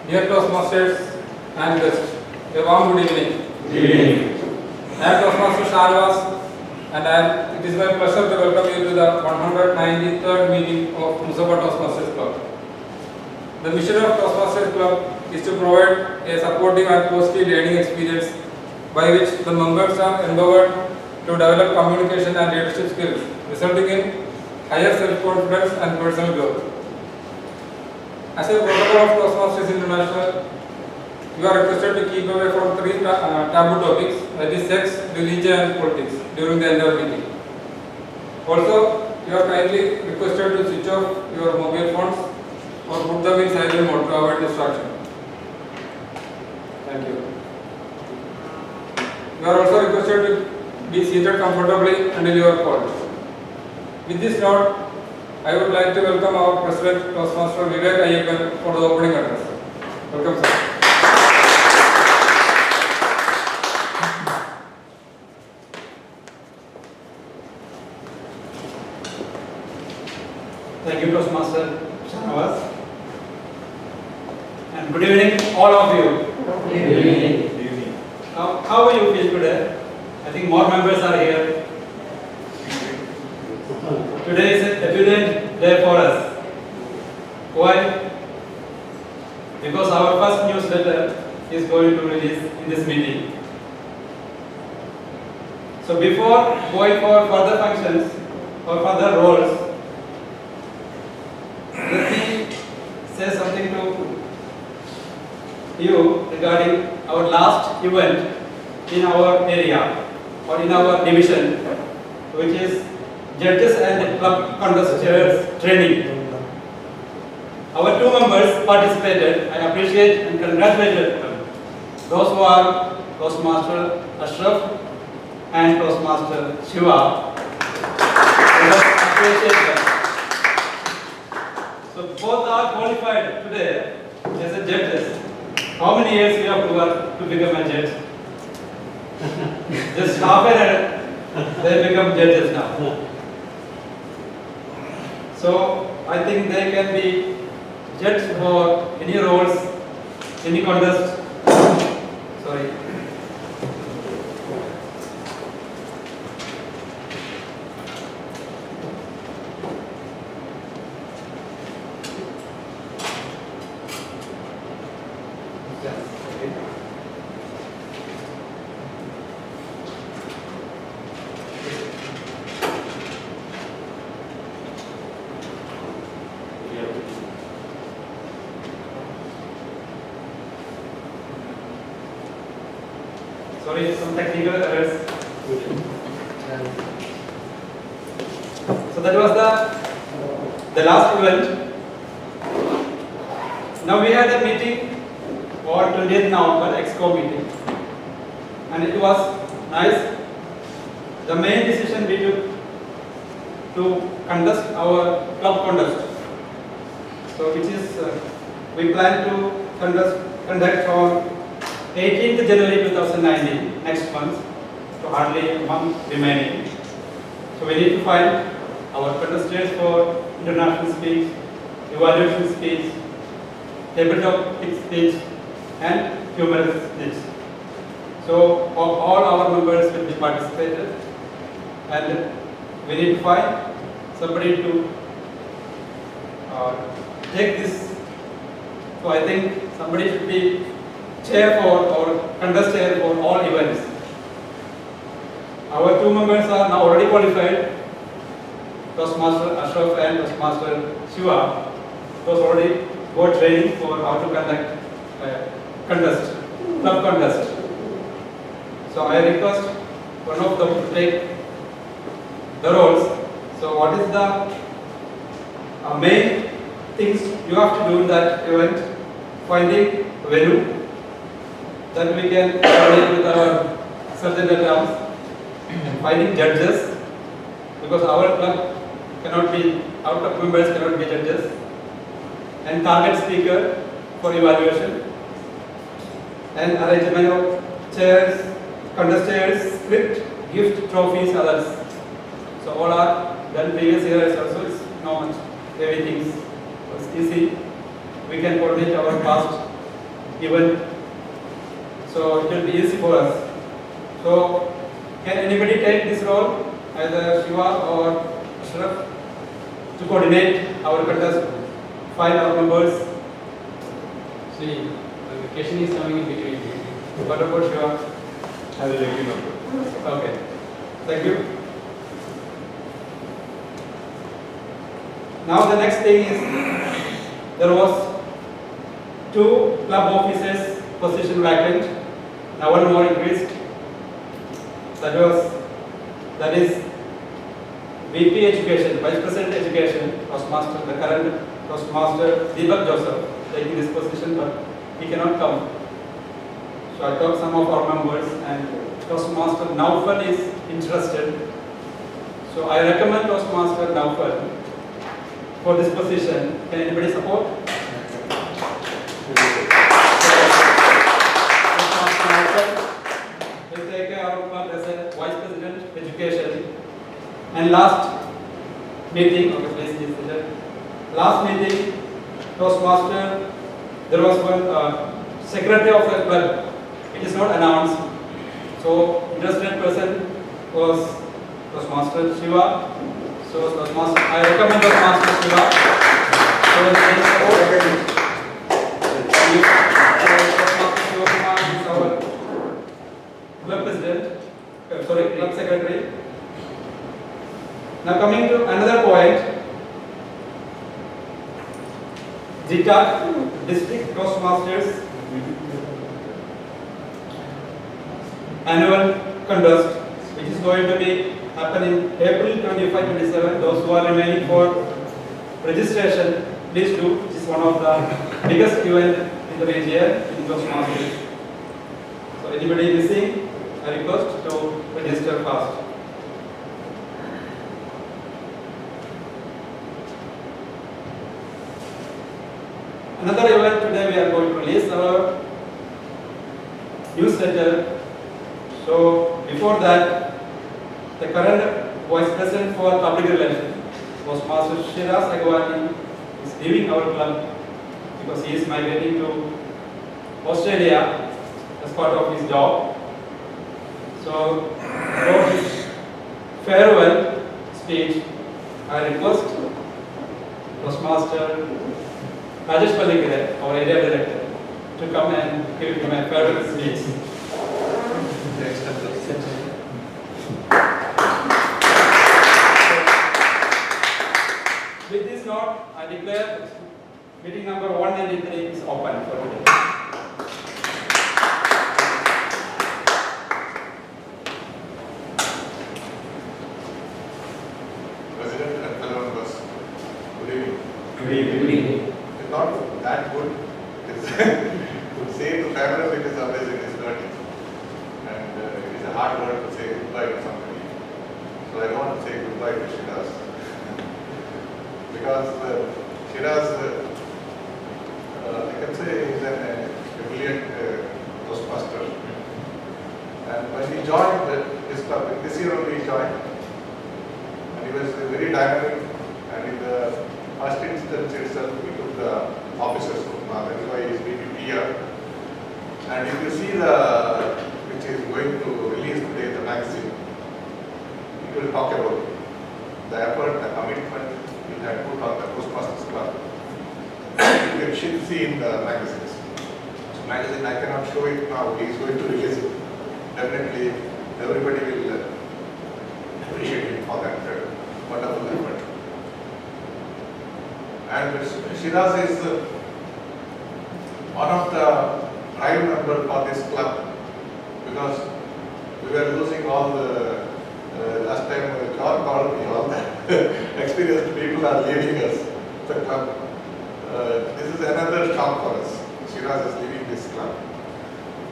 Dear Toastmasters and guests, a warm good evening. Good evening. I am Toastmaster Sharwas, and it is my pleasure to welcome you to the 193rd meeting of Mussafah Toastmasters Club. The mission of Toastmasters Club is to provide a supportive and positive learning experience by which the members are empowered to develop communication and leadership skills, resulting in higher self-confidence and personal growth. As a protocol of Toastmasters International, you are requested to keep away from three taboo topics, that is sex, religion and politics, during the entire meeting. Also, you are kindly requested to switch off your mobile phones or put them in silent mode to avoid distraction. Thank you. You are also requested to be seated comfortably until you are called. With this note, I would like to welcome our President, Toastmaster Vivek Ayyappan, for the opening address. Welcome, sir. Thank you, Toastmaster Shanavas. And good evening, all of you. Good evening. How do you feel today? I think more members are here. Today is a jubilant day for us. Why? Because our first newsletter is going to release in this meeting. So before going for further functions or further roles, let me say something to you regarding our last event in our area or in our division, which is Judges and Club Contestants Training. Our two members participated. I appreciate and congratulate them. Those who are Toastmaster Ashraf and Toastmaster Shiva. I appreciate them. So both are qualified today as a judges. How many years you have to work to become a judge? Just half an hour, they become judges now. So I think they can be judged for any roles, any contest. Sorry. Sorry, some technical errors. So that was the last event. Now we had a meeting on 20th November, EXCO meeting, and it was nice. The main decision we took to conduct our club contest. So which is we plan to conduct on 18th January 2019, next month, so hardly a month remaining. So we need to find our contestants for international speech, evaluation speech, tabletop speech, and humorous speech. So all our members will be participated, and we need to find somebody to take this. So I think somebody should be chair for or contest chair for all events. Our two members are now already qualified, Toastmaster Ashraf and Toastmaster Shiva. Those already got training for how to conduct contest, club contest. So I request one of them to take the roles. So what is the main things you have to do in that event? Finding venue, that we can coordinate with our certain terms, and finding judges, because our club cannot be, our club members cannot be judges, and target speaker for evaluation, and arrangement of chairs, contestants, script, gift, trophies, others. So all are done previous years also. It's not much, everything is easy. We can coordinate our past event. So it will be easy for us. So can anybody take this role, either Shiva or Ashraf, to coordinate our contest, 5 our members? See, the vacation is coming in between. What about Shiva? I will let you know. Okay, thank you. Now the next thing is, there was 2 club officers position vacant. Now one more increased. That is VP Education, Vice President Education, Toastmaster, the current Toastmaster Deepak Joseph, taking this position, but he cannot come. So I talked some of our members, and Toastmaster Naufal is interested. So I recommend Toastmaster Naufal for this position. Can anybody support? Toastmaster Naufal will take care of our club as a Vice President Education. And last meeting, okay, please be seated. Last meeting, Toastmaster, there was one secretary of the club. It is not announced. So interested person was Toastmaster Shiva. So Toastmaster, I recommend Toastmaster Shiva. So Toastmaster Shiva Kumar is our club president. Club secretary. Now coming to another point. Jita District Toastmasters annual contest, which is going to be happening April 25-27. Those who are remaining for registration, please do. It is one of the biggest event in the region in Toastmasters. So anybody missing, I request to register fast. Another event today, we are going to release our newsletter. So before that, the current Vice President for Public Relations, Toastmaster Shiraz Agwani, is leaving our club because he is migrating to Australia as part of his job. So for his farewell speech, I request Toastmaster Rajesh Pallikere, our area director, to come and give him a farewell speech. With this note, I declare meeting number 193 is open for today. President and fellow members, good evening. Good evening. It's not that good. To say to farewell, it is always in his learning. And it is a hard word to say goodbye to somebody. So I don't want to say goodbye to Shiraz. Because Shiraz, I can say, is a brilliant Toastmaster. And when he joined his club, this year only he joined, and he was very dynamic, and in the first instance itself, he took the officers to that is why he is being here. And if you see which is going to release today, the magazine, it will talk about the effort, the commitment he had put on the Toastmasters Club. You can see in the magazines. Magazine, I cannot show it now, he is going to release it. Definitely, everybody will appreciate him for that wonderful effort. And Shiraz is one of the prime members for this club, because we were losing all the last time John called me, all the experienced people are leaving us, the club. This is another shock for us. Shiraz is leaving this club.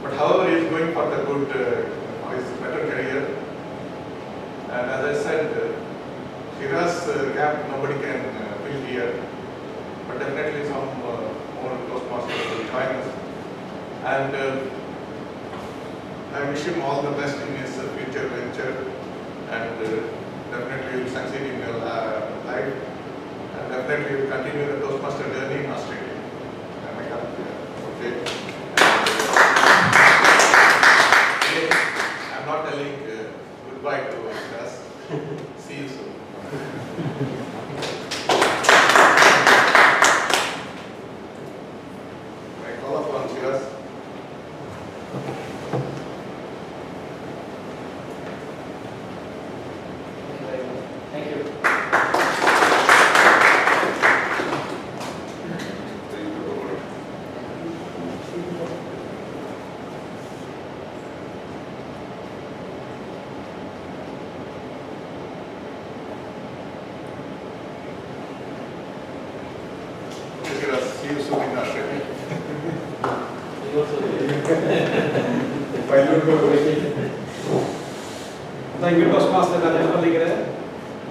But however, he is going for the good, his better career. And as I said, Shiraz gap nobody can fill here. But definitely some more Toastmasters will join us. And I wish him all the best in his future venture. And definitely will succeed in your life. And definitely will continue the Toastmaster journey in Australia. Okay. in Australia. You also Thank you, Toastmaster Rajesh Palligare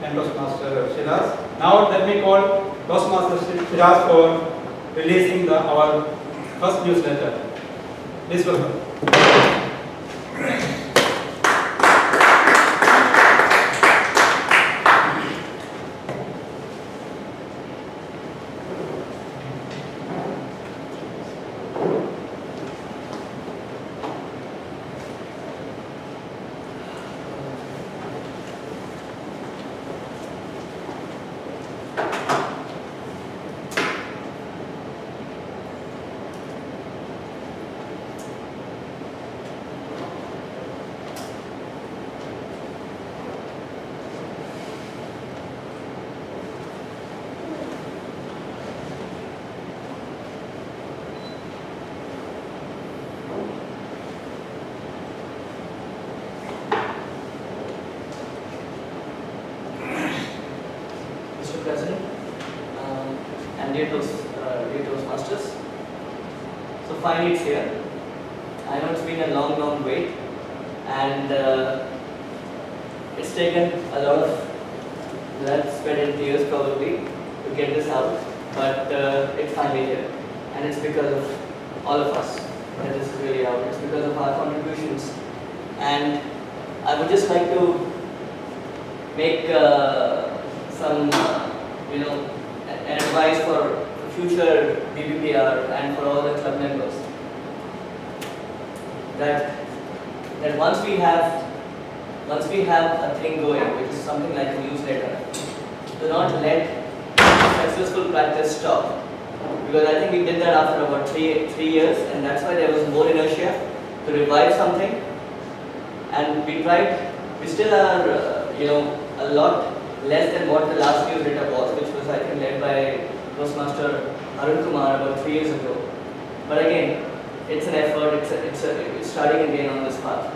and Toastmaster Shiraz. Now let me call Toastmaster Shiraz for releasing our first newsletter. Please welcome. Mr. President, and dear Toastmasters. So finally it's here. I know it's been a long wait, and it's taken a lot of blood, sweat and tears probably to get this out, but it's finally here. And it's because of all of us that this is really out. It's because of our contributions. And I would just like to make some, an advice for future BBPR and for all the club members. That once we have a thing going, which is something like a newsletter, do not let successful practice stop. Because I think we did that after about three years, and that's why there was more inertia to revive something. And we still are, a lot less than what the last newsletter was, which was I think led by Toastmaster Arun Kumar about 3 years ago. But again, it's an effort. It's starting again on this path.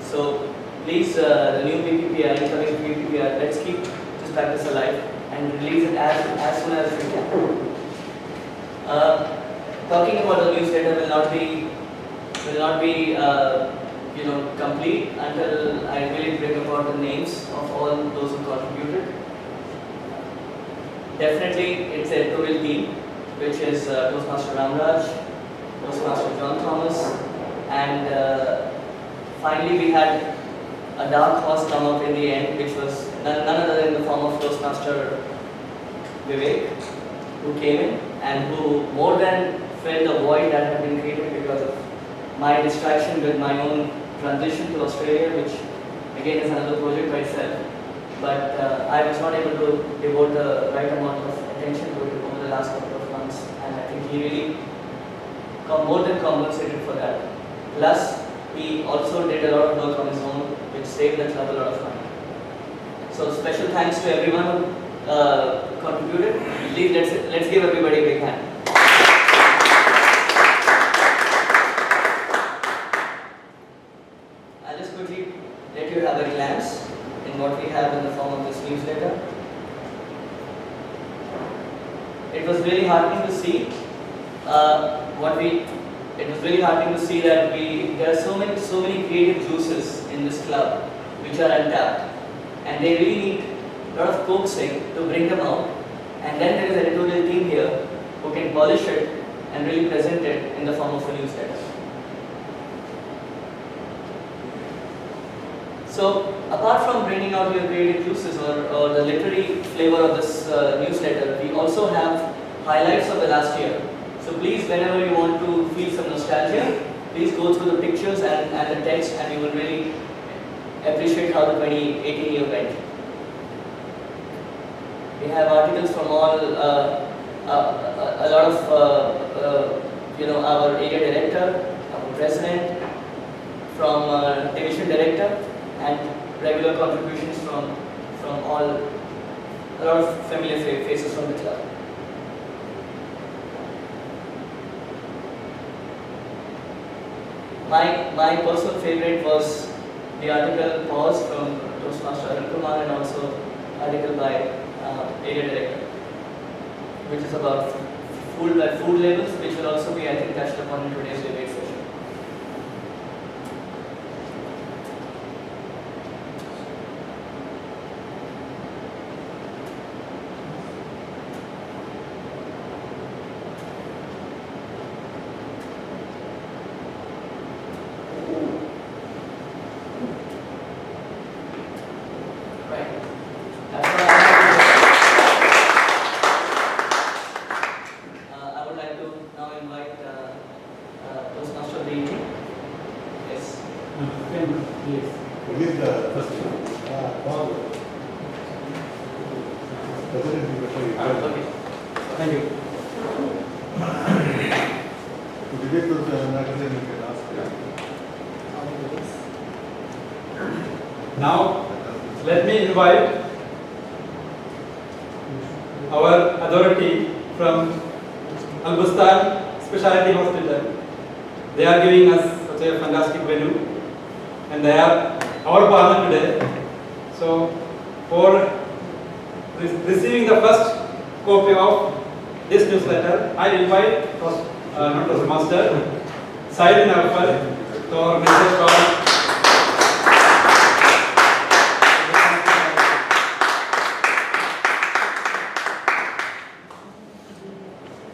So please, the new BPPR, incoming BPPR, let's keep this practice alive and release it as soon as we can. Talking about the newsletter will not be complete until I really bring about the names of all those who contributed. Definitely, it's a editorial team, which is Toastmaster Ramraj, Toastmaster John Thomas, and finally we had a dark horse come up in the end, which was none other than the form of Toastmaster Vivek, who came in and who more than filled the void that had been created because of my distraction with my own transition to Australia, which again is another project by itself. But I was not able to devote the right amount of attention to it over the last couple of months, and I think he really more than compensated for that. Plus, he also did a lot of work on his own, which saved the club a lot of money. So special thanks to everyone who contributed. Please let's give everybody a big hand. I'll just quickly let you have a glance in what we have in the form of this newsletter. It was really heartening to see that there are so many creative juices in this club which are untapped, and they really need a lot of coaxing to bring them out. And then there is an editorial team here who can polish it and really present it in the form of a newsletter. So, apart from bringing out your creative juices or the literary flavor of this newsletter, we also have highlights of the last year. So please, whenever you want to feel some nostalgia, please go through the pictures and the text, and you will really appreciate how the 2018 year went. We have articles from all, a lot of, our area director, our president, from division director, and regular contributions from all, a lot of familiar faces from the club. My personal favorite was the article Pause from Toastmaster Arun Kumar, and also article by area director, which is about food labels, which will also be, I think, touched upon in today's debate session. I would like to now invite Toastmaster of the evening. Yes. Release the first ball. Okay. Thank you. To debate to the magazine, you can ask. Now, let me invite our authority from Bustan Speciality Hospital. They are giving us such a fantastic venue, and they are our partner today. So, for receiving the first copy of this newsletter, I invite not Toastmaster, Said Nalfal to our message called.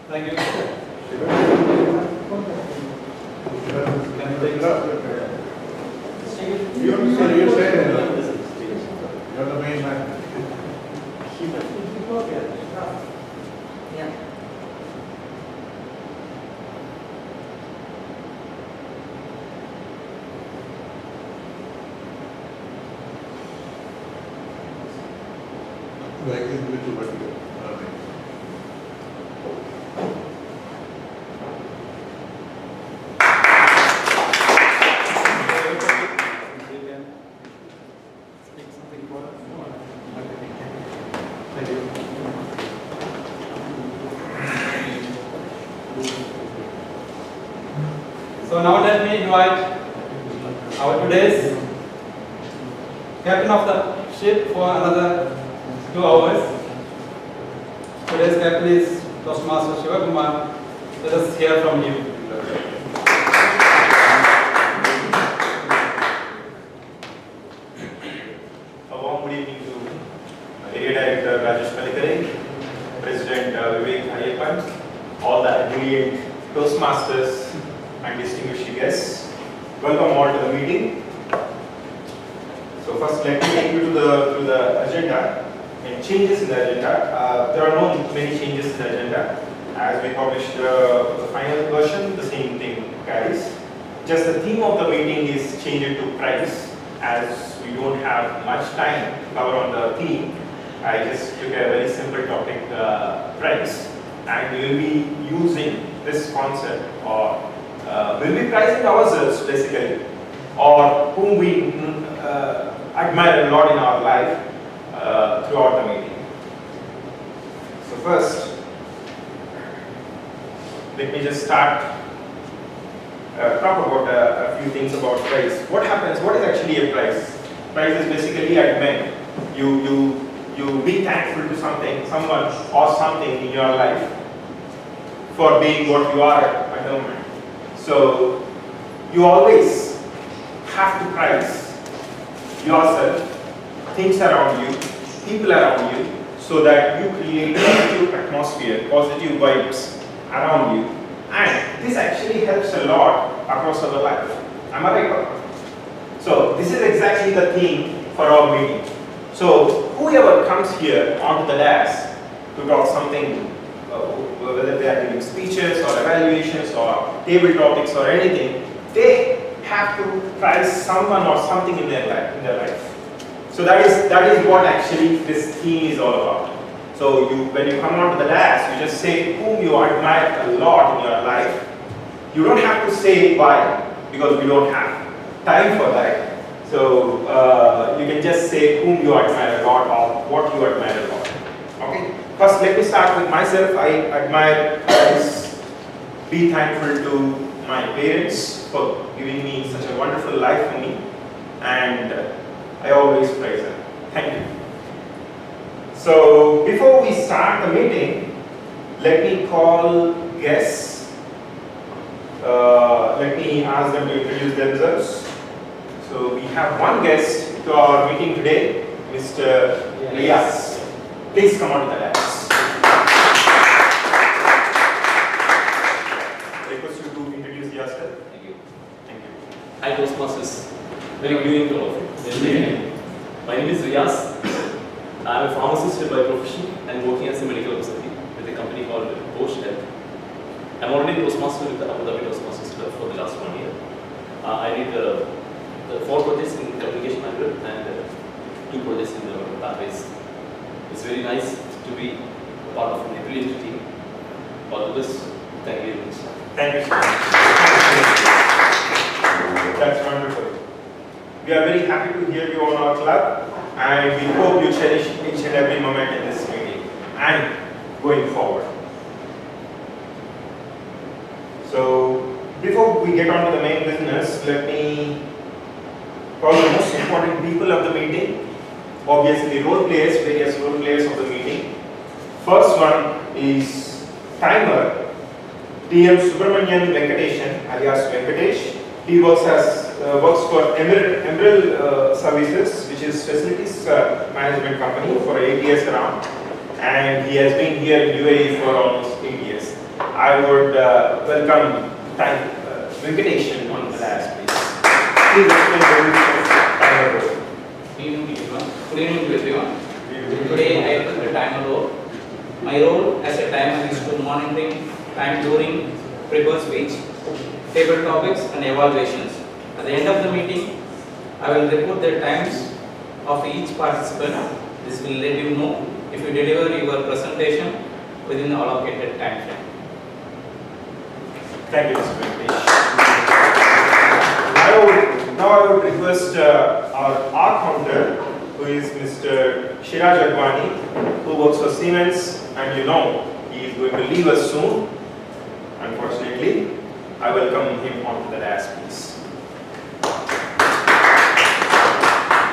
Thank you. Can you take it up? You say you're the main man. Yeah. Like individual vertical. Thank you. So now let me invite our today's captain of the ship for another 2 hours. Today's captain is Toastmaster Shiva Kumar. Let us hear from you. A warm good evening to Area Director Rajesh Palikare, President Vivek Ayappan, all the brilliant Toastmasters and distinguished guests. Welcome all to the meeting. So first let me take you to the agenda and changes in the agenda. There are no many changes in the agenda. As we published the final version, the same thing carries. Just the theme of the meeting is changed to price. As we don't have much time to cover on the theme, I just took a very simple topic, price, and we will be using this concept, or we'll be pricing ourselves basically, or whom we admire a lot in our life throughout the meeting. So first, let me just start talk about a few things about price. What happens? What is actually a price? Price is basically admit you be thankful to someone or something in your life for being what you are at the moment. So you always have to price yourself, things around you, people around you, so that you create positive atmosphere, positive vibes around you. And this actually helps a lot across our life. Am I right? So this is exactly the theme for our meeting. So whoever comes here onto the desk to talk something, whether they are giving speeches or evaluations or table topics or anything, they have to prize someone or something in their life. So that is what actually this theme is all about. So when you come onto the desk, you just say whom you admire a lot in your life. You don't have to say why, because we don't have time for that. So you can just say whom you admire a lot or what you admire a lot. Okay. First, let me start with myself. I admire, be thankful to my parents for giving me such a wonderful life for me, and I always praise them. Thank you. So before we start the meeting, let me call guests. Let me ask them to introduce themselves. So we have one guest to our meeting today, Mr. Riyaz. Please come on to the dais. Request you to introduce yourself. Thank you. Thank you. Hi Toastmasters. Very good evening to all of you. My name is Riyaz. I am a pharmacist by profession and working as a medical representative with a company called Bustan. I am already Toastmaster with the Abu Dhabi Toastmasters Club for the last 1 year. I did the 4 projects in communication management and 2 projects in the pathways. It's very nice to be a part of an brilliant team. All the best. Thank you very much. Thank you so much. That's wonderful. We are very happy to hear you on our club, and we hope you cherish each and every moment in this meeting and going forward. So, before we get on to the main business, let me call the most important people of the meeting. Obviously, role players, various role players of the meeting. First one is timer, TM Subramanian Venkateshan, alias Venkatesh. He works for Emerald Services, which is facilities management company for 8 years around, and he has been here in UAE for almost 8 years. I would welcome Venkateshan on the last, please. Please explain the rules of timer role. Good evening to everyone. Today I took the timer role. My role as a timer is to monitoring time during prepared speech, table topics and evaluations. At the end of the meeting, I will report the times of each participant. This will let you know if you deliver your presentation within the allocated time frame. Thank you, Mr. Venkatesh. Now I would request our counter, who is Mr. Shiraj Advani, who works for Siemens, and you know he is going to leave us soon. Unfortunately, I welcome him onto the dais, please.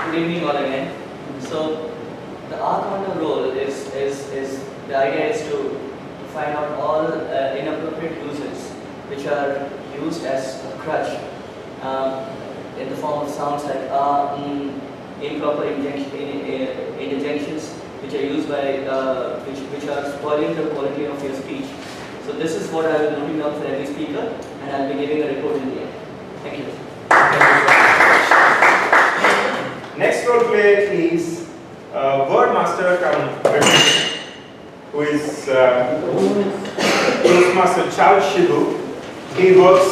Good evening all again. So the R-counter role is the idea is to find out all inappropriate uses which are used as a crutch in the form of sounds like improper interjections which are used by which are spoiling the quality of your speech. So this is what I will be noting down for every speaker, and I will be giving a report in the end. Thank you. Next role player is Word Master who is Toastmaster Charles Shibu. He works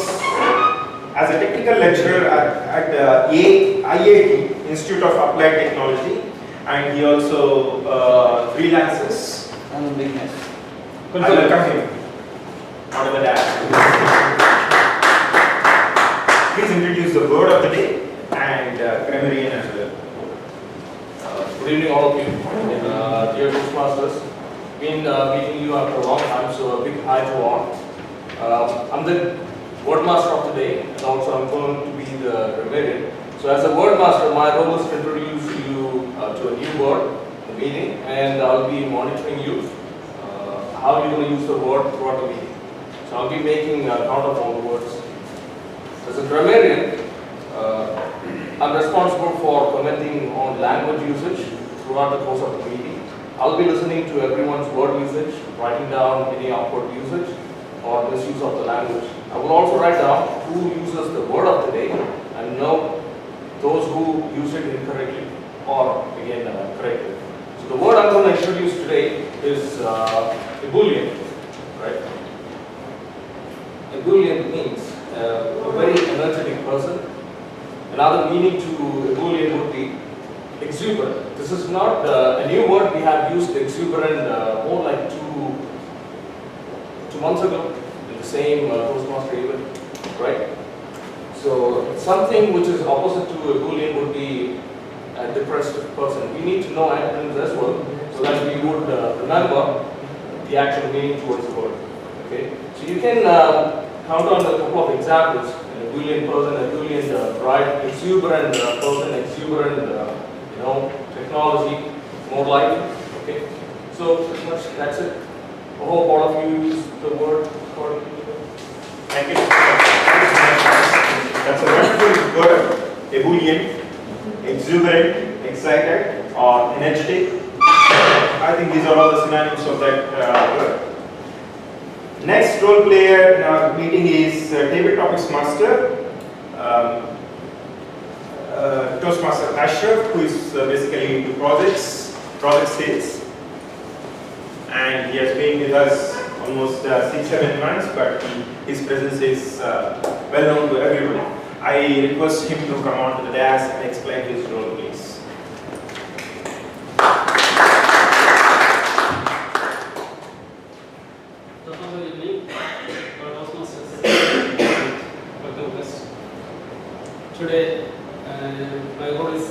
as a technical lecturer at IAT, Institute of Applied Technology, and he also freelances. I'm a big mess. I welcome him onto the dais. Please introduce the word of the day and grammarian as well. Good evening, all of you. Dear Toastmasters, been meeting you after a long time, so a big hi to all. I'm the word master of the day, and also I'm going to be the grammarian. So, as a word master, my role is to introduce you to a new word in the meeting, and I'll be monitoring you how you're going to use the word throughout the meeting. So, I'll be making a count of all the words. As a grammarian, I'm responsible for commenting on language usage throughout the course of the meeting. I'll be listening to everyone's word usage, writing down any awkward usage or misuse of the language. I will also write down who uses the word of the day and know those who use it incorrectly or again correctly. So the word I'm going to introduce today is ebullient, right? Ebullient means a very energetic person. Another meaning to ebullient would be exuberant. This is not a new word. We have used exuberant more like two months ago in the same Toastmaster event, right? So something which is opposite to ebullient would be a depressed person. We need to know antonyms as well, so that we would remember the actual meaning towards the word. Okay, so you can count on a couple of examples. An ebullient person, ebullient bride, exuberant person, exuberant technology, more likely. Okay, so pretty much that's it. hope all of you use the word accordingly. Thank you so much. That's a wonderful word. Ebullient, exuberant, excited, or energetic. I think these are all the synonyms of that word. Next role player in our meeting is Table Topics Master, Toastmaster Ashraf, who is basically into project sales. And he has been with us almost 6-7 months, but his presence is well known to everyone. I request him to come on to the dais and explain his role, please. Good evening, Toastmasters. Welcome, guests. Today, my role is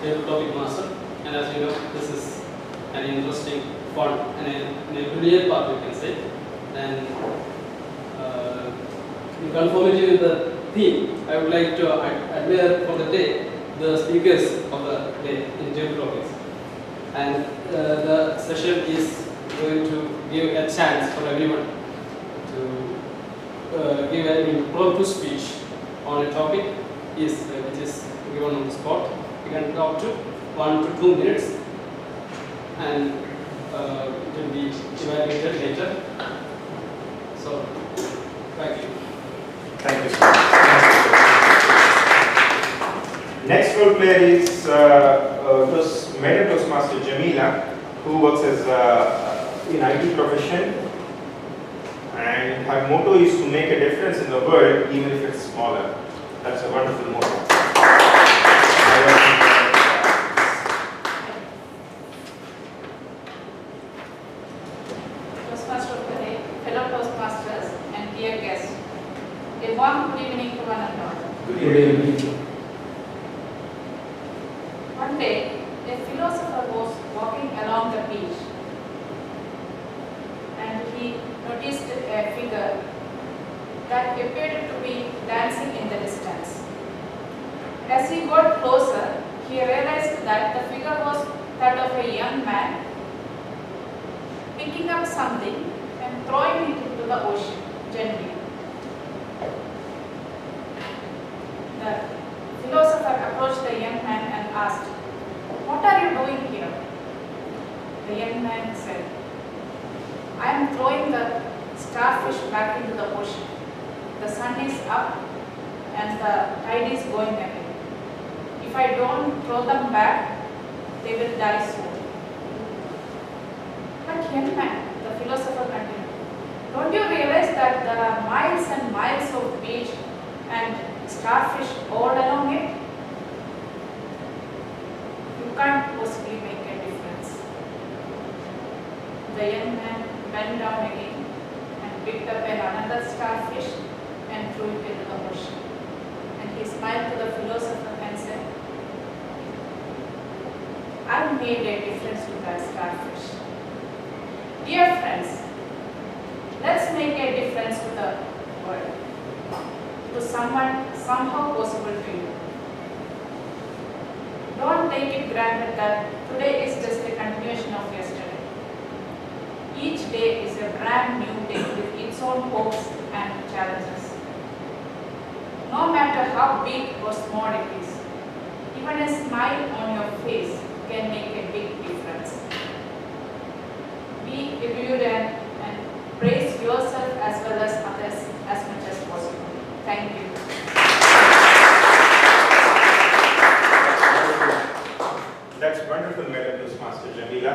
Table Topic Master, and as you know, this is an interesting, fun, and a brilliant part, we can say. And in conformity with the theme, I would like to admire for the day the speakers of the day in Table Topics. And the session is going to give a chance for everyone to give an impromptu speech on a topic which is given on the spot. You can talk to 1 to 2 minutes, and it will be evaluated later. So, thank you. Thank you so much. Next role player is Madam Toastmaster Jamila, who works as in IT profession, and her motto is to make a difference in the world, even if it's smaller. That's a wonderful motto. Toastmaster of the day, fellow Toastmasters, and dear guests. A warm good evening to one and all. Good evening. One day, a philosopher was walking along the beach, and he noticed a figure that appeared to be dancing in the distance. As he got closer, he realized that the figure was that of a young man picking up something and throwing it into the ocean gently. The philosopher approached the young man and asked, "What are you doing here?" The young man said, "I am throwing the starfish back into the ocean. The sun is up and the tide is going ahead. If I don't throw them back, they will die soon." "But young man," the philosopher continued, "don't you realize that there are miles and miles of beach and starfish all along it? You can't possibly make a difference." The young man bent down again and picked up another starfish and threw it into the ocean. And he smiled to the philosopher and said, "I made a difference to that starfish." Dear friends, let's make a difference to the world, to someone somehow possible to you. Don't take it granted that today is just a continuation of yesterday. Each day is a brand new day with its own hopes and challenges. No matter how big or small it is, even a smile on your face can make a big difference. Be ebullient and praise yourself as well as others as much as possible. Thank you. That's wonderful, Madam Toastmaster Jamila.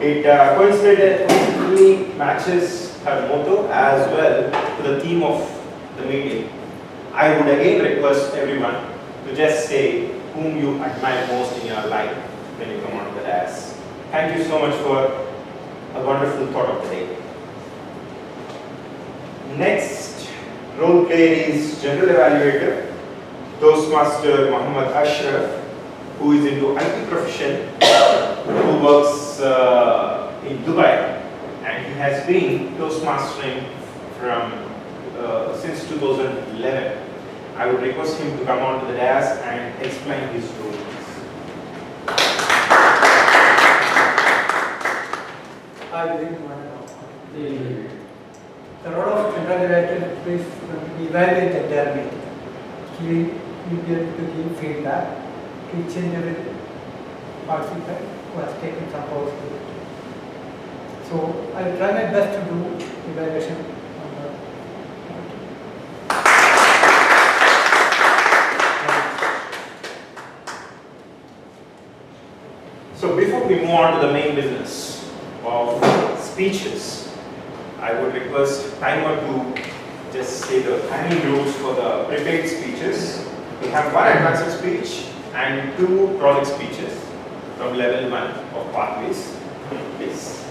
It coincidentally matches her motto as well to the theme of the meeting. I would again request everyone to just say whom you admire most in your life when you come on the dais. Thank you so much for a wonderful thought of the day. Next role player is General Evaluator, Toastmaster Muhammad Ashraf, who is into IT profession, who works in Dubai, and he has been Toastmastering from since 2011. I would request him to come on to the dais and explain his role. I believe 1.5. The role of undergraduate is to evaluate the learning. You be able to give feedback to each and every participant who has taken some course. So I will try my best to do evaluation on the. So before we move on to the main business of speeches, I would request timer to just say the timing rules for the prepared speeches. We have one advanced speech and 2 project speeches from level 1 of pathways. Please.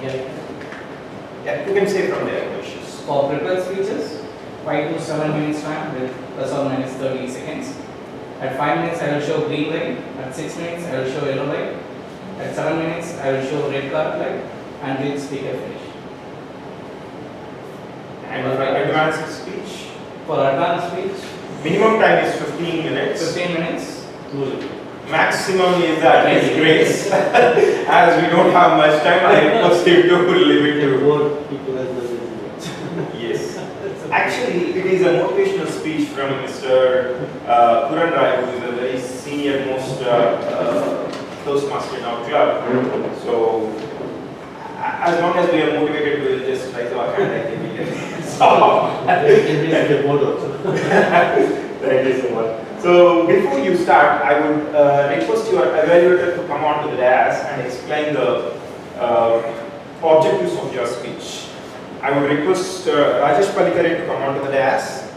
Yeah, you can say from there, questions. For prepared speeches, 5 to 7 minutes time with plus or minus 30 seconds. At 5 minutes, I will show green light. At 6 minutes, I will show yellow light. At 7 minutes, I will show red card light, and then speaker finish. And for advanced speech, For advanced speech, minimum time is 15 minutes. 15 minutes. Maximum is at his grace. As we don't have much time, I request him to limit to. Yes. Actually, it is a motivational speech from Mr. Puran Rai, who is a very senior most Toastmaster in our club. So, as long as we are motivated, we will just raise our hand. I think we can solve. Thank you so much. So, before you start, I would request your evaluator to come onto the dais and explain the objectives of your speech. I would request Rajesh Palikare to come onto the dais.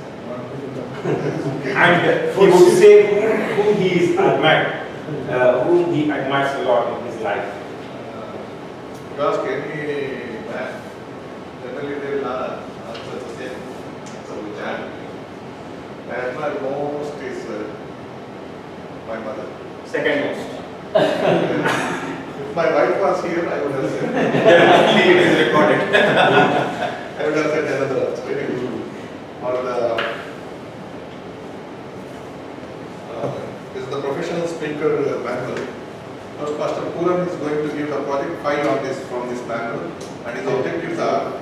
And he would say whom he is admired, whom he admires a lot in his life. You ask any man, generally they will answer the same. So which I admire most is my mother. Second most. If my wife was here, I would have said. Definitely it is recorded. I would have said another. Very good. Or this is the professional speaker manual. Toastmaster Puran is going to give the project 5 on this from this manual, and his objectives are.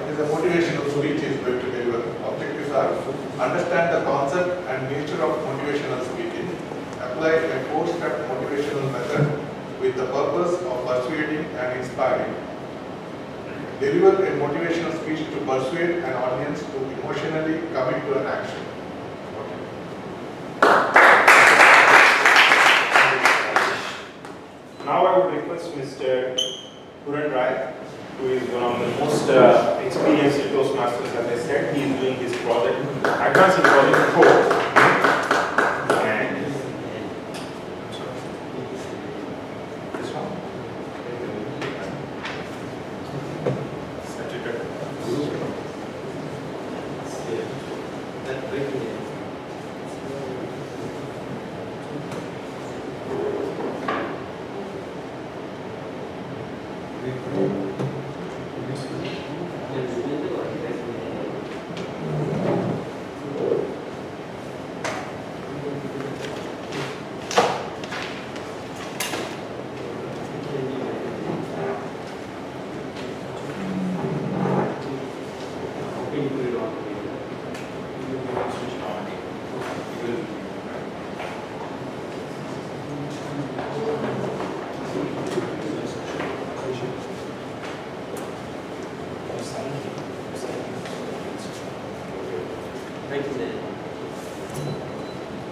It is a motivational speech he is going to deliver. Objectives are understand the concept and nature of motivational speaking, apply a 4-step motivational method with the purpose of persuading and inspiring, deliver a motivational speech to persuade an audience to emotionally commit to an action. Now I would request Mr. Puran Rai, who is one of the most experienced Toastmasters, as I said. He is doing his project, advanced project 4. And this one.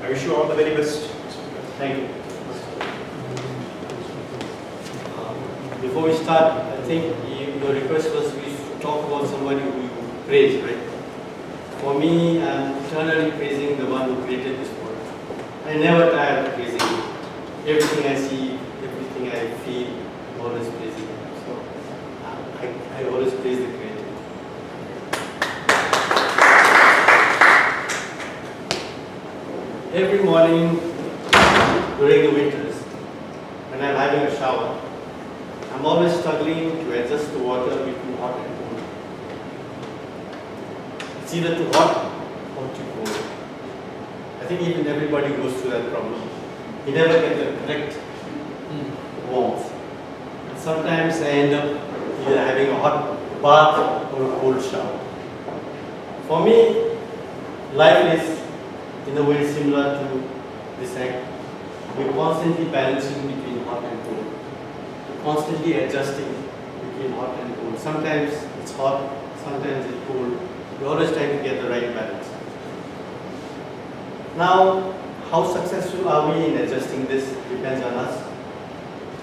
I wish you all the very best. Thank you. Before we start, I think your request was we should talk about somebody who you praise, right? For me, I'm eternally praising the one who created this world. I never tire of praising him. Everything I see, everything I feel, I'm always praising him. So I always praise the Creator. Every morning during the winters, when I'm having a shower, I'm always struggling to adjust the water between hot and cold. It's either too hot or too cold. I think even everybody goes through that problem. You never get the correct warmth. sometimes I end up either having a hot bath or a cold shower. For me, life is in a way similar to this act. We're constantly balancing between hot and cold. We're constantly adjusting between hot and cold. Sometimes it's hot, sometimes it's cold. We're always trying to get the right balance. Now, how successful are we in adjusting this depends on us,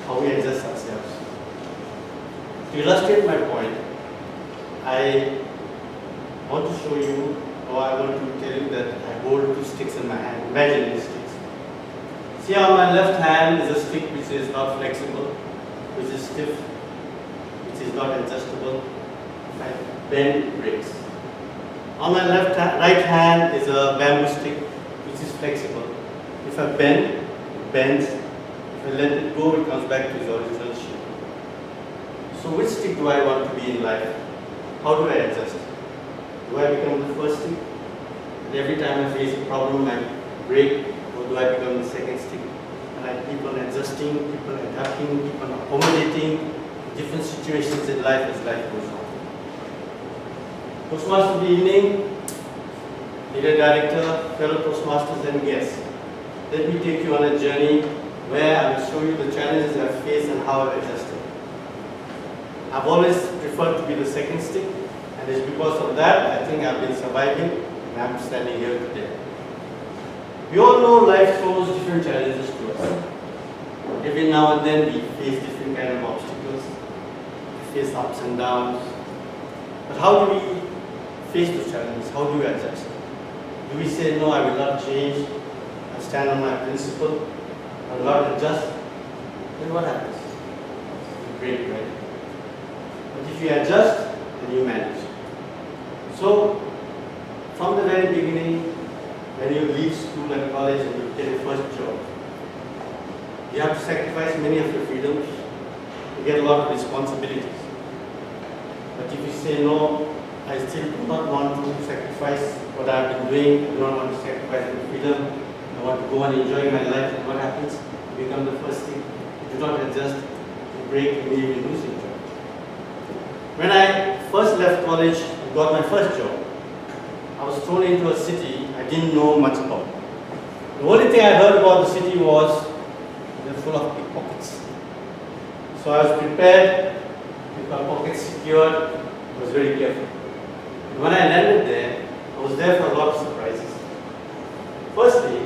how we adjust ourselves. To illustrate my point, I want to show you, or I want to tell you that I hold two sticks in my hand. Imagine these sticks. See, on my left hand is a stick which is not flexible, which is stiff, which is not adjustable. If I bend, it breaks. On my right hand is a bamboo stick which is flexible. If I bend, it bends. If I let it go, it comes back to its original shape. So which stick do I want to be in life? How do I adjust? Do I become the first stick? And every time I face a problem, I break, or do I become the second stick? And I keep on adjusting, keep on adapting, keep on accommodating different situations in life as life goes on. Toastmasters of the evening, leader director, fellow Toastmasters and guests. Let me take you on a journey where I will show you the challenges I've faced and how I've adjusted. I've always preferred to be the second stick, and it's because of that I think I've been surviving and I'm standing here today. We all know life throws different challenges to us. Every now and then we face different kind of obstacles, we face ups and downs. But how do we face those challenges? How do we adjust? Do we say, no, I will not change, I stand on my principle, I will not adjust? Then what happens? You break, right? But if you adjust, then you manage. So, from the very beginning, when you leave school and college and you get your first job, you have to sacrifice many of your freedoms, you get a lot of responsibilities. But if you say, no, I still do not want to sacrifice what I've been doing, I do not want to sacrifice my freedom, I want to go on enjoying my life, and what happens? You become the first thing. You do not adjust, you break, and you even lose your job. When I first left college and got my first job, I was thrown into a city I didn't know much about. The only thing I heard about the city was they're full of pickpockets. So I was prepared, with my pockets secured, I was very careful. And when I landed there, I was there for a lot of surprises. Firstly,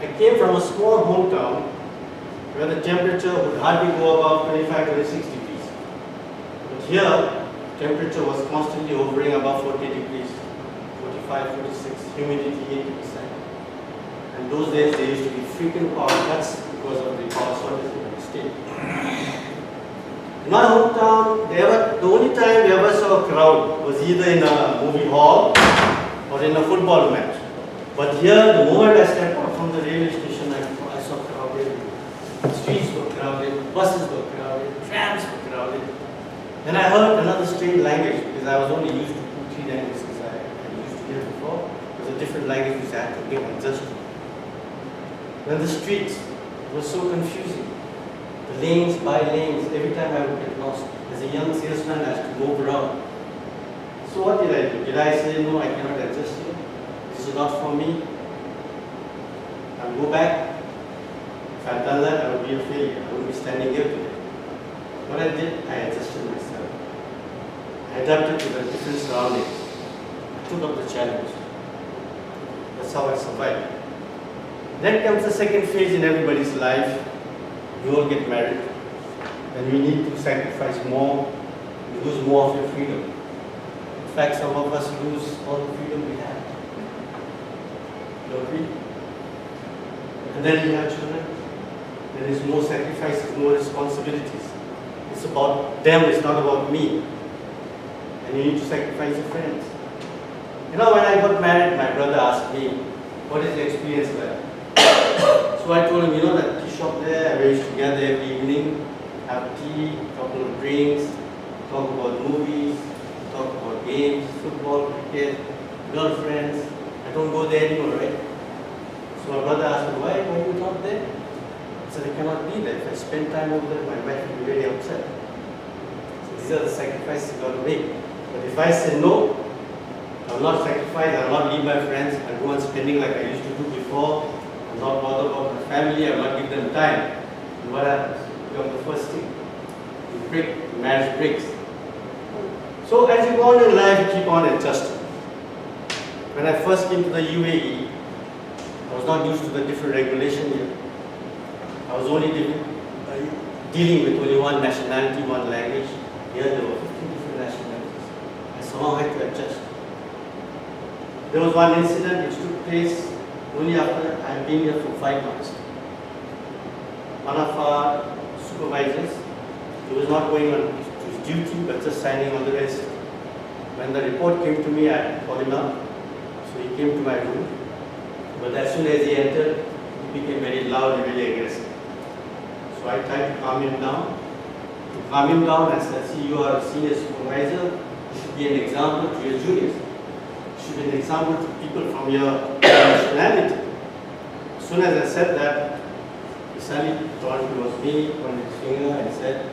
I came from a small hometown where the temperature would hardly go above 25 to 26 degrees. But here, temperature was constantly hovering above 40 degrees, 45, 46, humidity 80%. And those days there used to be frequent power cuts because of the power shortage in the state. In my hometown, the only time we ever saw a crowd was either in a movie hall or in a football match. But here, the moment I stepped out from the railway station, I saw crowded. The streets were crowded, buses were crowded, trams were crowded. Then I heard another strange language because I was only used to 2-3 languages I used to hear before. It was a different language which I had to get adjusted to. Then the streets were so confusing. The lanes by lanes, every time I would get lost. As a young salesman, I had to move around. So what did I do? Did I say, no, I cannot adjust here? This is not for me? I'll go back. If I had done that, I would be a failure. I would be standing here today. What I did, I adjusted myself. I adapted to the different surroundings. I took up the challenge. That's how I survived. Then comes the second phase in everybody's life. You all get married. And you need to sacrifice more. You lose more of your freedom. In fact, some of us lose all the freedom we have. You agree? And then you have children. There is more sacrifices, more responsibilities. It's about them, it's not about me. And you need to sacrifice your friends. You know, when I got married, my brother asked me, what is the experience like? So I told him, you know that tea shop there, I used to gather every evening, have tea, talk about drinks, talk about movies, talk about games, football, cricket, girlfriends. I don't go there anymore, right? So my brother asked me, why are you not there? said, I cannot be there. If I spend time over there, my wife will be very upset. So these are the sacrifices you got to make. But if I say no, I will not sacrifice, I will not leave my friends, I will go on spending like I used to do before. I will not bother about my family, I will not give them time. And what happens? You become the first thing. You break, the marriage breaks. So as you go on in life, you keep on adjusting. When I first came to the UAE, I was not used to the different regulation here. I was only dealing with only one nationality, one language. Here there were 15 different nationalities. I somehow had to adjust. There was one incident which took place only after I had been here for 5 months. One of our supervisors, he was not going on his duty but just signing on the register. When the report came to me, I called him up. So he came to my room. But as soon as he entered, he became very loud and very aggressive. So I tried to calm him down. To calm him down, I said, see, you are a senior supervisor. You should be an example to your juniors. You should be an example to people from your nationality. As soon as I said that, he suddenly thought it was me, pointed his finger and said,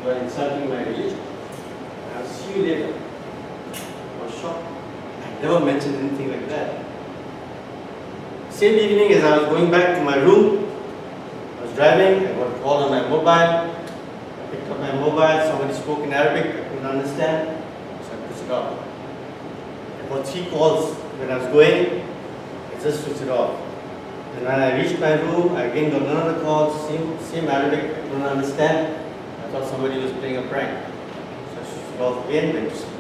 you are insulting my religion. I'll see you later. I was shocked. I never mentioned anything like that. Same evening as I was going back to my room, I was driving, I got a call on my mobile. I picked up my mobile, somebody spoke in Arabic, I couldn't understand, so I switched it off. I got 3 calls when I was going, I just switched it off. And when I reached my room, I again got another call, same Arabic, I couldn't understand. I thought somebody was playing a prank. So I switched it off again, went to sleep.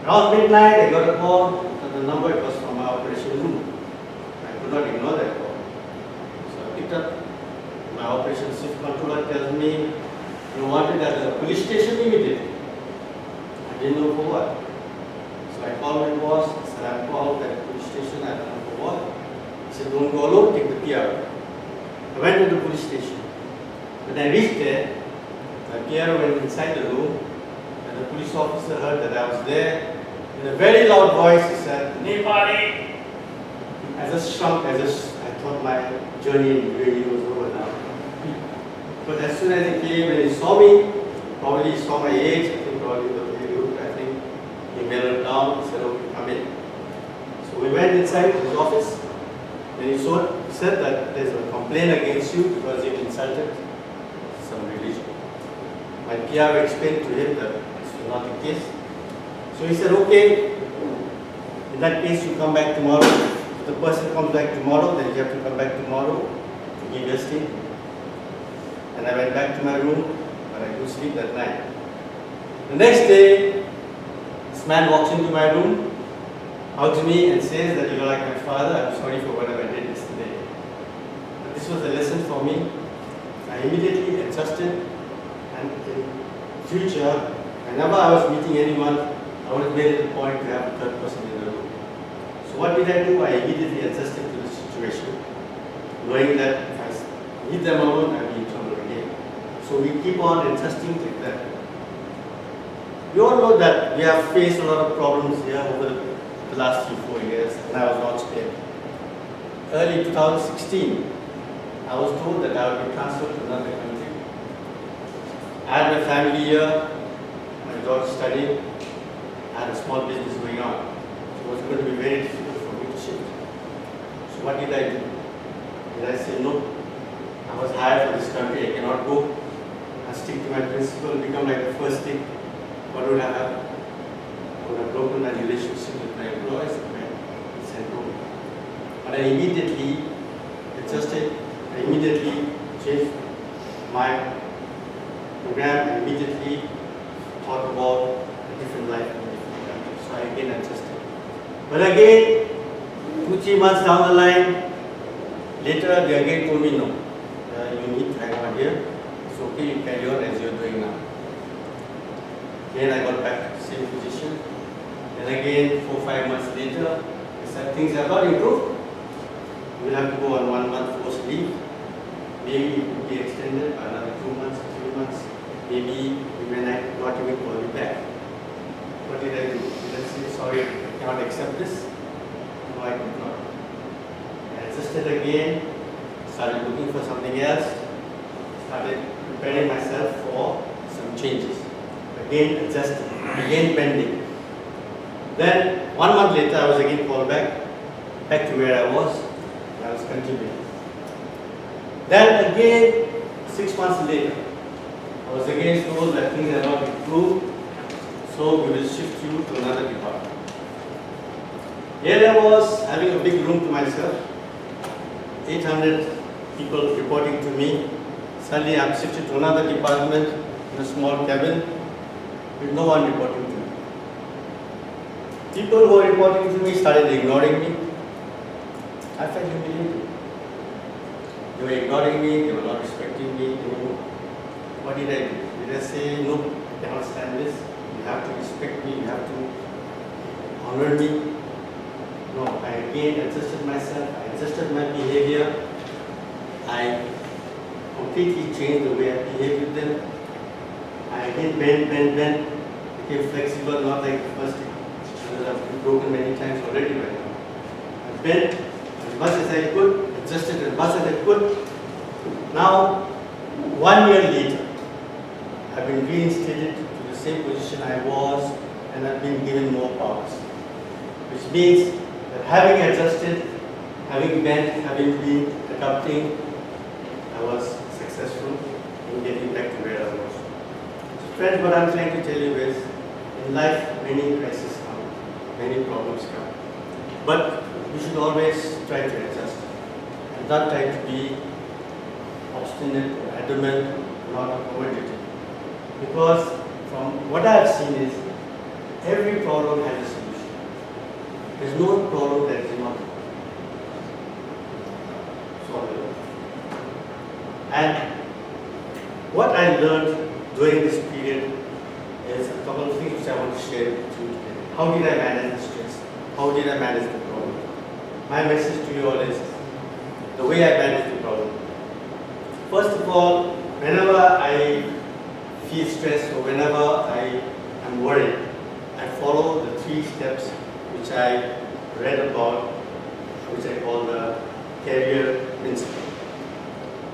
Around midnight, I got a call, the number it was from my operation room. I could not ignore that call. So I picked up. My operation shift controller tells me, you wanted at the police station immediately. I didn't know for what. So I called my boss, I said, I'm called at the police station, I don't know for what. He said, don't go alone, take the PR. I went to the police station. When I reached there, my PR went inside the room, and the police officer heard that I was there. In a very loud voice, he said, Nepali! I just shrunk, I thought my journey in UAE was over now. But as soon as he came and he saw me, probably he saw my age, I think probably the way he looked, I think he mellowed down, he said, okay, come in. So we went inside his office, and he said that there's a complaint against you because you've insulted some religion. My PR explained to him that this was not the case. So he said, okay, in that case you come back tomorrow. If the person comes back tomorrow, then you have to come back tomorrow to give your statement. And I went back to my room, but I couldn't sleep that night. The next day, this man walks into my room, hugs me and says that you're like my father, I'm sorry for whatever I did yesterday. But this was a lesson for me. I immediately adjusted, and in future, whenever I was meeting anyone, I would have made it a point to have a third person in the room. So what did I do? I immediately adjusted to the situation, knowing that if I meet them alone, I'll be in trouble again. So we keep on adjusting like that. We all know that we have faced a lot of problems here over the last 3-4 years, and I was not spared. Early 2016, I was told that I would be transferred to another country. I had my family here, my daughter studying, I had a small business going on. So it was going to be very difficult for me to shift. So what did I do? Did I say no? I was hired for this country, I cannot go. I stick to my principle, become like the first thing. What would have happened? I would have broken my relationship with my employees and sent home. But I immediately adjusted, I immediately changed my program, I immediately thought about a different life in a different country. So I again adjusted. But again, 2-3 months down the line, later they again told me no. You need to hang on here. It's okay, you carry on as you're doing now. Then I got back to the same position. Then again, 4-5 months later, I said things have not improved. We'll have to go on 1 month forced leave. Maybe it could be extended by another 2 months, 3 months. Maybe we may not even call you back. What did I do? Did I say, sorry, I cannot accept this? No, I could not. I adjusted again, started looking for something else, started preparing myself for some changes. Again adjusting, again bending. Then 1 month later I was again called back to where I was, and I was continuing. Then again 6 months later, I was again told that things have not improved, so we will shift you to another department. Here I was having a big room to myself, 800 people reporting to me. Suddenly I'm shifted to another department in a small cabin with no one reporting to me. People who were reporting to me started ignoring me. I felt humiliated. They were ignoring me, they were not respecting me. What did I do? Did I say, no, I cannot stand this? You have to respect me, you have to honor me. No, I again adjusted myself, I adjusted my behavior. I completely changed the way I behaved with them. I again bent, became flexible, not like the first time. Because I've been broken many times already right now. I bent as much as I could, adjusted as much as I could. Now, 1 year later, I've been reinstated to the same position I was, and I've been given more powers. Which means that having adjusted, having bent, having been adapting, I was successful in getting back to where I was. So friends, what I'm trying to tell you is, in life, many crises come, many problems come. But we should always try to adjust, and not try to be obstinate or adamant, not accommodating. Because from what I have seen is, every problem has a solution. There's no problem that is not solvable. And what I learned during this period is a couple of things which I want to share with you today. How did I manage the stress? How did I manage the problem? My message to you all is the way I manage the problem. First of all, whenever I feel stressed or whenever I am worried, I follow the 3 steps which I read about, which I call the carrier principle.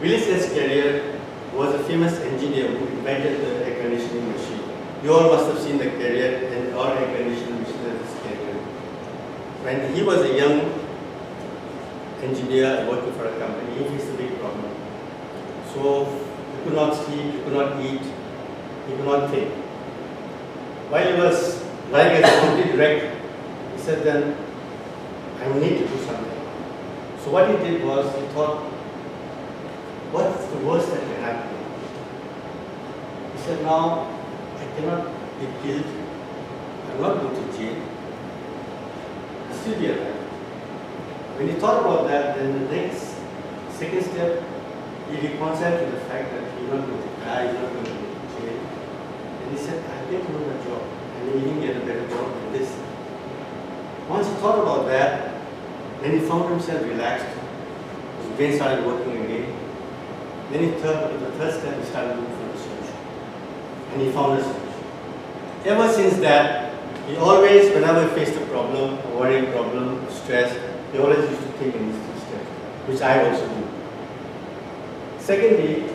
Willis S. Carrier was a famous engineer who invented the air conditioning machine. You all must have seen the Carrier and our air conditioning machine as this Carrier. When he was a young engineer working for a company, he faced a big problem. So he could not sleep, he could not eat, he could not think. While he was lying as a complete wreck, he said then, I need to do something. So what he did was, he thought, what's the worst that can happen? He said, now, I cannot be killed, I will not go to jail, I'll still be alive. When he thought about that, then the second step, he reconciled to the fact that he's not going to die, he's not going to go to jail. And he said, I'll get another job, and he even get a better job than this. Once he thought about that, then he found himself relaxed. His brain started working again. Then the third step, he started looking for a solution. And he found a solution. Ever since that, he always, whenever he faced a problem, a worrying problem, stress, he always used to think in these 3 steps, which I also do. Secondly,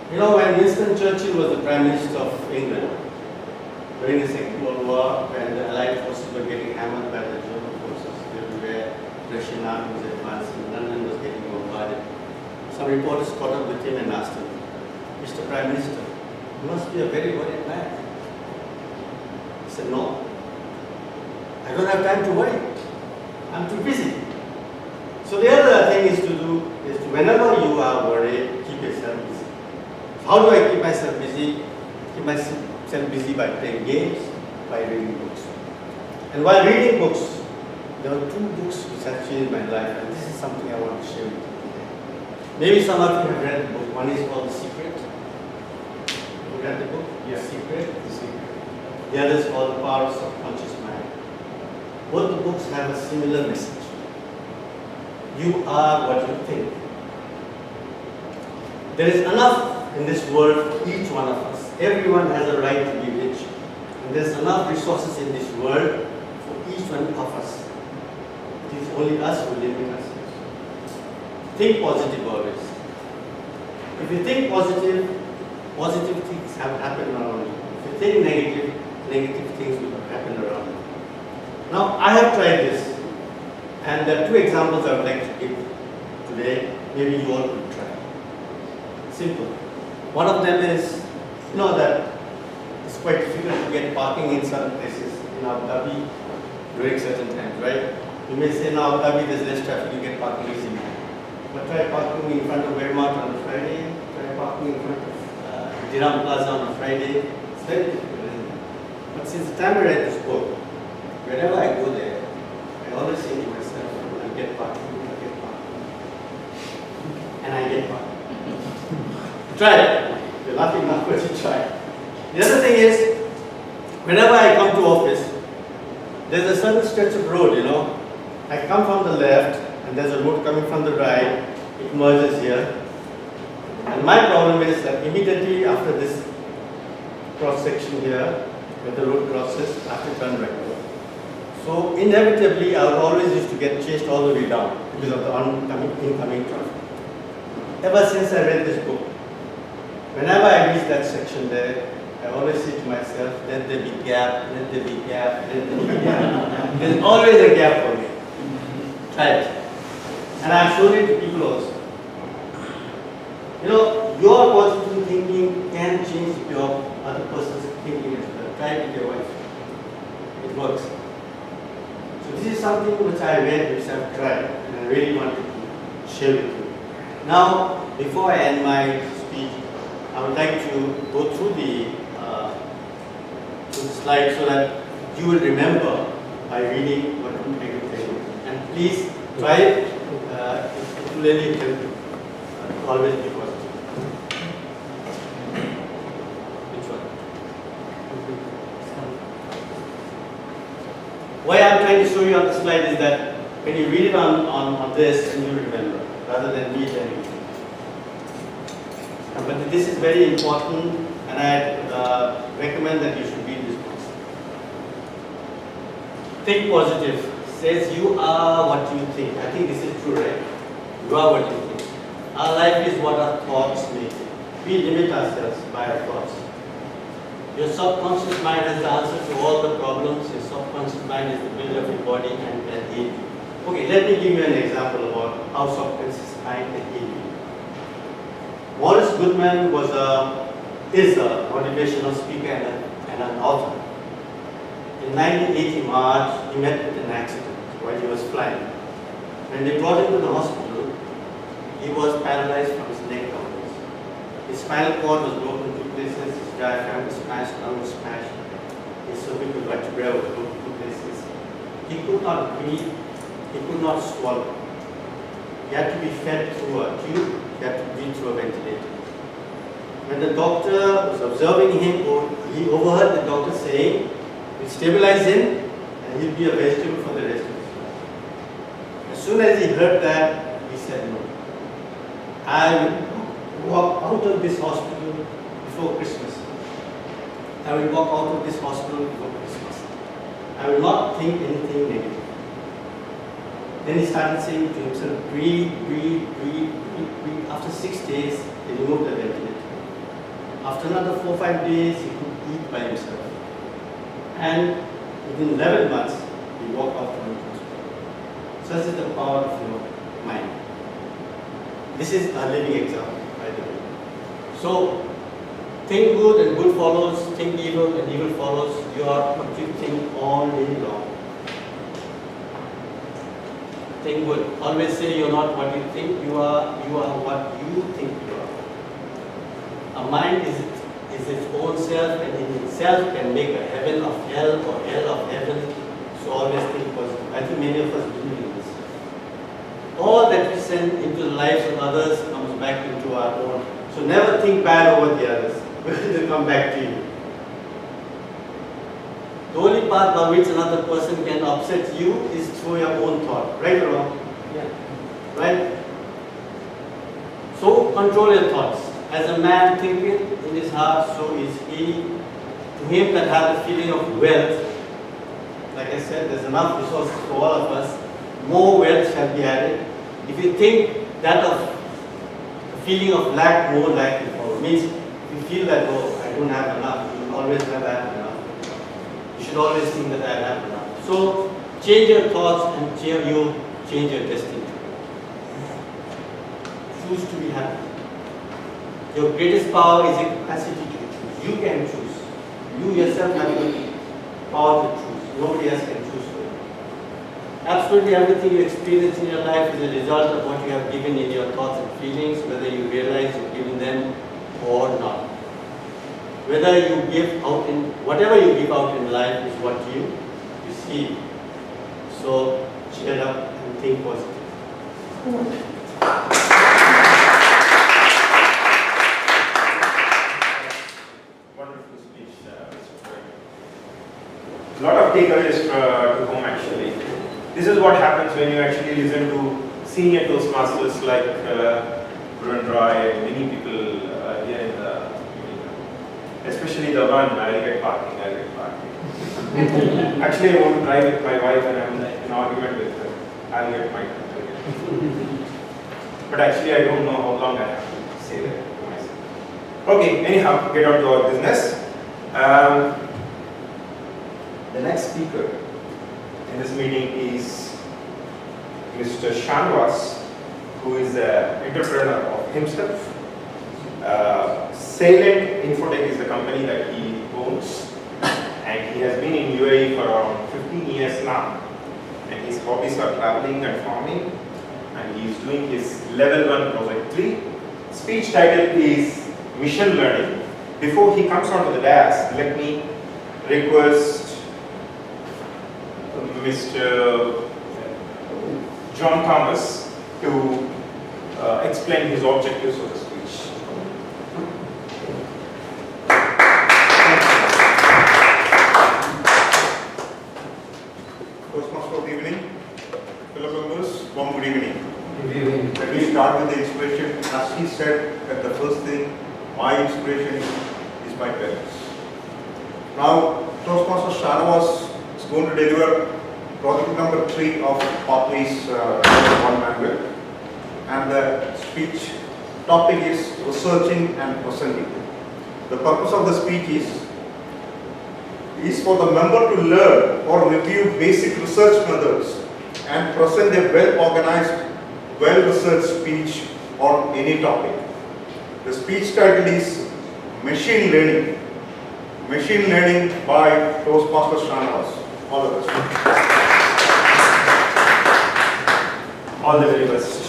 when Winston Churchill was the Prime Minister of England, during the Second World War, when the Allied forces were getting hammered by the German forces, everywhere, Russian army was advancing, London was getting bombarded. Some reporters caught up with him and asked him, Mr. Prime Minister, you must be a very worried man. He said, no, I don't have time to worry. I'm too busy. So the other thing is to do is to, whenever you are worried, keep yourself busy. How do I keep myself busy? Keep myself busy by playing games, by reading books. And while reading books, there are 2 books which have changed my life, and this is something I want to share with you today. Maybe some of you have read the book. One is called The Secret. You read the book? Yes. The Secret. The Secret. The other is called The Power of Subconscious Mind. Both the books have a similar message. You are what you think. There is enough in this world for each one of us. Everyone has a right to be rich. And there's enough resources in this world for each one of us. It is only us who limit ourselves. think positive always. If you think positive, positive things have happened around you. If you think negative, negative things will happen around you. Now, I have tried this, and there are two examples I would like to give today. Maybe you all could try. Simple. One of them is, you know that it's quite difficult to get parking in certain places in Abu Dhabi during certain times, right? You may say in Abu Dhabi there's less traffic, you get parking easily. But try parking in front of Walmart on a Friday, try parking in front of Diram Plaza on a Friday. It's very difficult, isn't it? But since the time I read this book, whenever I go there, I always say to myself, I'll get parking, I'll get parking. And I get parking. Try it. You're laughing now, but you try. The other thing is, whenever I come to office, there's a certain stretch of road, you know. I come from the left, and there's a road coming from the right. It merges here. And my problem is that immediately after this cross section here, where the road crosses, I have to turn right. So inevitably, I would always used to get chased all the way down because of the incoming traffic. Ever since I read this book, whenever I reach that section there, I always say to myself, let there be gap, let there be gap, let there be gap. There's always a gap for me. Try it. And I've shown it to people also. You know, your positive thinking can change your other person's thinking as well. Try it with your wife. It works. So this is something which I read, which I've tried, and I really wanted to share with you. Now, before I end my speech, I would like to go through the slide so that you will remember by reading what I'm trying to tell you. And please try it. It will really help you. Always be positive. Which one? Why I'm trying to show you on the slide is that when you read it on this, and you will remember, rather than me telling you. But this is very important, and I recommend that you should read this book. Think positive. Says you are what you think. I think this is true, right? You are what you think. Our life is what our thoughts make. We limit ourselves by our thoughts. Your subconscious mind has the answer to all the problems. Your subconscious mind is the builder of your body and can heal you. Okay, let me give you an example about how subconscious mind can heal you. Morris Goodman is a motivational speaker and an author. In 1980 March, he met with an accident while he was flying. When they brought him to the hospital, he was paralyzed from his neck downwards. His spinal cord was broken in 2 places, his diaphragm was smashed, lung was smashed, his cervical vertebra was broken in 2 places. He could not breathe, he could not swallow. He had to be fed through a tube, he had to breathe through a ventilator. When the doctor was observing him, he overheard the doctor saying, "We'll stabilize him and he'll be a vegetable for the rest of his life." As soon as he heard that, he said, "No. I will walk out of this hospital before Christmas. I will walk out of this hospital before Christmas. I will not think anything negative." Then he started saying to himself, "Breathe, breathe, breathe, breathe, breathe." After 6 days, he removed the ventilator. After another 4 or 5 days, he could eat by himself. And within 11 months, he walked out from the hospital. Such is the power of your mind. This is a living example, by the way. So, think good and good follows, think evil and evil follows. You are what you think all day long. Think good. Always say you're not what you think you are what you think you are. A mind is its own self, and in itself can make a heaven of hell or hell of heaven. So always think positive. I think many of us believe in this. All that we send into the lives of others comes back into our own. So never think bad over the others, because it will come back to you. The only path by which another person can upset you is through your own thought. Right or wrong? Yeah. Right? So control your thoughts. As a man thinketh in his heart, so is he. To him that hath the feeling of wealth, like I said, there's enough resources for all of us. More wealth shall be added. If you think that of feeling of lack, more lack before. Means you feel that, oh, I don't have enough, you will always have enough. You should always think that I have enough. So change your thoughts and change your destiny. Choose to be happy. Your greatest power is the capacity to choose. You can choose. You yourself have the power to choose. Nobody else can choose for you. Absolutely everything you experience in your life is a result of what you have given in your thoughts and feelings, whether you realize you've given them or not. Whether you give out in, whatever you give out in life is what you receive. So cheer up and think positive. Wonderful speech, Mr. Troy. A lot of takeaways to home actually. This is what happens when you actually listen to senior Toastmasters like Bruin Roy and many people here in the, especially the one, I'll get parking. Actually, I want to drive with my wife and I'm in an argument with her. I'll get my car. But actually, I don't know how long I have to say that to myself. Okay, anyhow, get on to our business. The next speaker in this meeting is Mr. Shanwas, who is an entrepreneur of himself. Salient Infotech is the company that he owns, and he has been in UAE for around 15 years now. And his hobbies are traveling and farming, and he is doing his level 1 project 3. Speech title is Mission Learning. Before he comes onto the dais, let me request Mr. John Thomas to explain his objectives of the speech. Toastmasters, good evening. Fellow members, warm good evening. Let me start with the inspiration. As he said at the first thing, my inspiration is my parents. Now, Toastmaster Shanwas is going to deliver project number 3 of Pathways 1 manual. And the speech topic is researching and presenting. The purpose of the speech is for the member to learn or review basic research methods and present a well-organized, well-researched speech on any topic. The speech title is Machine Learning. Machine Learning by Toastmaster Shanwas. All the best. All the very best.